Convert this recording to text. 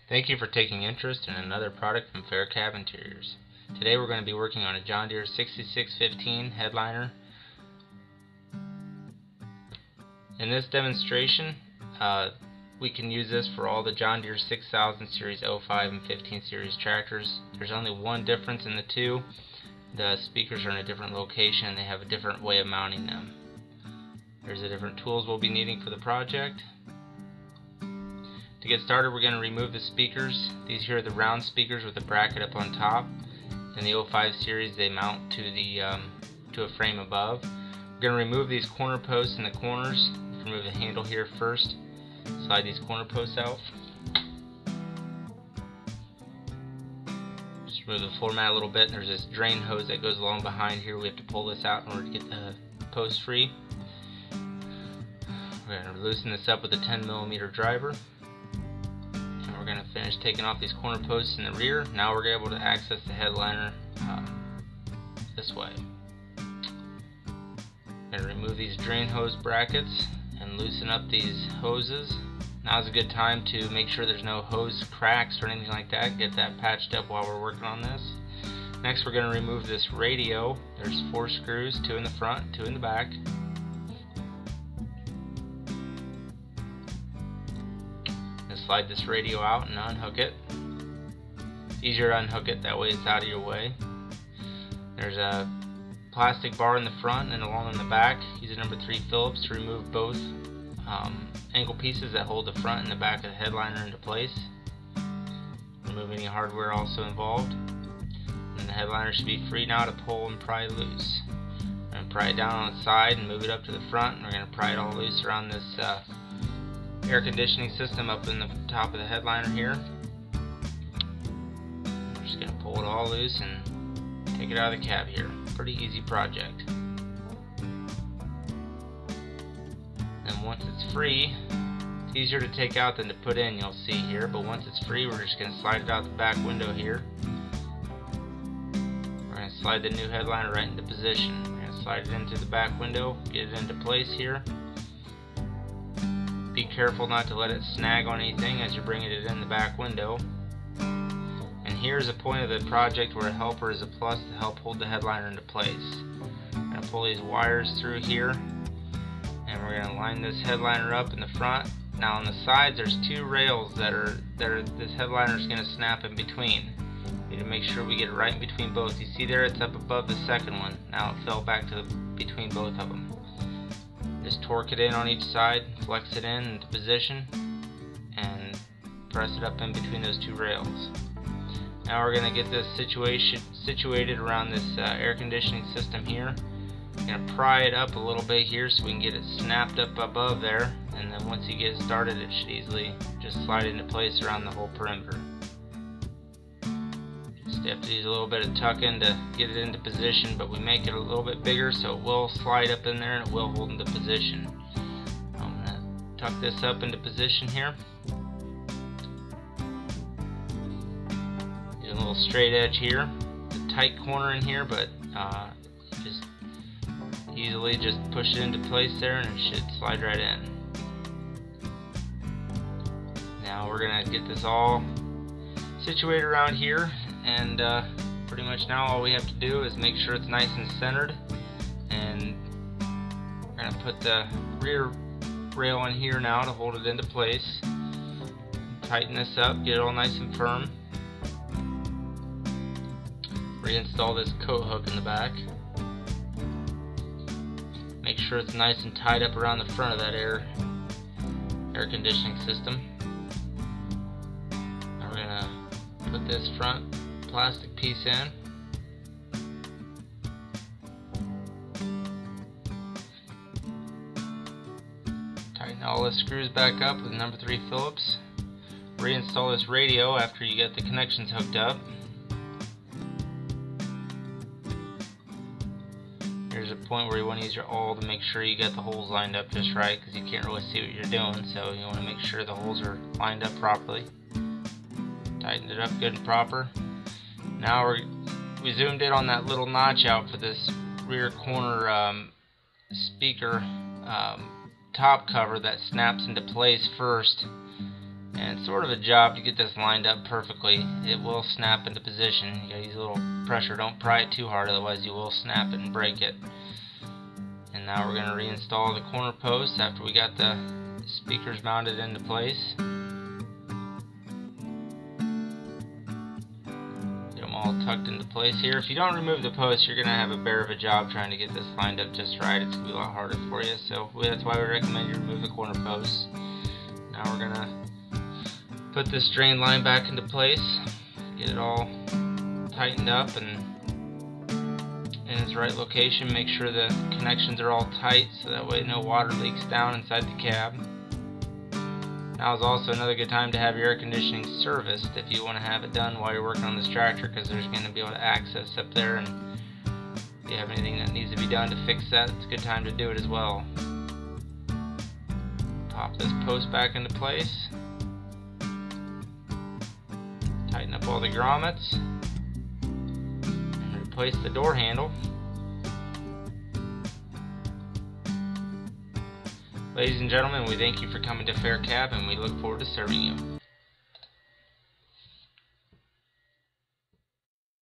Thank you for taking interest in another product from Fehr Cab Interiors. Today we're going to be working on a John Deere 6615 headliner. In this demonstration, we can use this for all the John Deere 6000 Series 05 and 15 Series tractors. There's only one difference in the two. The speakers are in a different location and they have a different way of mounting them. There's the different tools we'll be needing for the project. To get started, we're going to remove the speakers. These here are the round speakers with a bracket up on top. In the 05 series, they mount to a frame above. We're going to remove these corner posts in the corners. Remove the handle here first. Slide these corner posts out. Just remove the floor mat a little bit. There's this drain hose that goes along behind here. We have to pull this out in order to get the post free. We're going to loosen this up with a 10mm driver. We're going to finish taking off these corner posts in the rear. Now we're able to access the headliner this way. We're going to remove these drain hose brackets and loosen up these hoses. Now's a good time to make sure there's no hose cracks or anything like that. Get that patched up while we're working on this. Next we're going to remove this radio. There's 4 screws, 2 in the front, 2 in the back. Slide this radio out and unhook it. It's easier to unhook it, that way it's out of your way. There's a plastic bar in the front and along in the back. Use a number 3 Phillips to remove both angle pieces that hold the front and the back of the headliner into place. Remove any hardware also involved. And the headliner should be free now to pull and pry loose. We're going to pry it down on the side and move it up to the front. And we're going to pry it all loose around this air conditioning system up in the top of the headliner here. We're just going to pull it all loose and take it out of the cab here. Pretty easy project. And once it's free, it's easier to take out than to put in, you'll see here, but once it's free we're just going to slide it out the back window here. We're going to slide the new headliner right into position. We're going to slide it into the back window, get it into place here. Be careful not to let it snag on anything as you're bringing it in the back window. And here's a point of the project where a helper is a plus to help hold the headliner into place. I'm going to pull these wires through here and we're going to line this headliner up in the front. Now on the sides there's 2 rails that this headliner is going to snap in between. We need to make sure we get it right in between both. You see there it's up above the second one. Now it fell back to between both of them. Just torque it in on each side, flex it in into position, and press it up in between those 2 rails. Now we're going to get this situated around this air conditioning system here. We're going to pry it up a little bit here so we can get it snapped up above there, and then once you get it started it should easily just slide into place around the whole perimeter. You have to use a little bit of tucking to get it into position, but we make it a little bit bigger so it will slide up in there and it will hold into position. I'm going to tuck this up into position here. Use a little straight edge here. It's a tight corner in here, but just easily just push it into place there and it should slide right in. Now we're going to get this all situated around here. And pretty much now all we have to do is make sure it's nice and centered, and we're going to put the rear rail in here now to hold it into place. Tighten this up, get it all nice and firm. Reinstall this coat hook in the back. Make sure it's nice and tied up around the front of that air conditioning system. Now we're going to put this front plastic piece in. Tighten all the screws back up with number 3 Phillips. Reinstall this radio after you get the connections hooked up. Here's a point where you want to use your awl to make sure you get the holes lined up just right, because you can't really see what you're doing, so you want to make sure the holes are lined up properly. Tighten it up good and proper. Now we zoomed in on that little notch out for this rear corner speaker top cover that snaps into place first. And it's sort of a job to get this lined up perfectly. It will snap into position. You gotta use a little pressure. Don't pry it too hard, otherwise you will snap it and break it. And now we're gonna reinstall the corner posts after we got the speakers mounted into place. Get them all tucked into place here. If you don't remove the posts, you're gonna have a bear of a job trying to get this lined up just right. It's gonna be a lot harder for you. So that's why we recommend you remove the corner posts. Now we're gonna put this drain line back into place, get it all tightened up and in its right location. Make sure the connections are all tight so that way no water leaks down inside the cab. Now is also another good time to have your air conditioning serviced if you want to have it done while you're working on this tractor, because there's going to be able to access up there, and if you have anything that needs to be done to fix that, it's a good time to do it as well. Pop this post back into place. Tighten up all the grommets and replace the door handle. Ladies and gentlemen, we thank you for coming to Fehr Cab, and we look forward to serving you.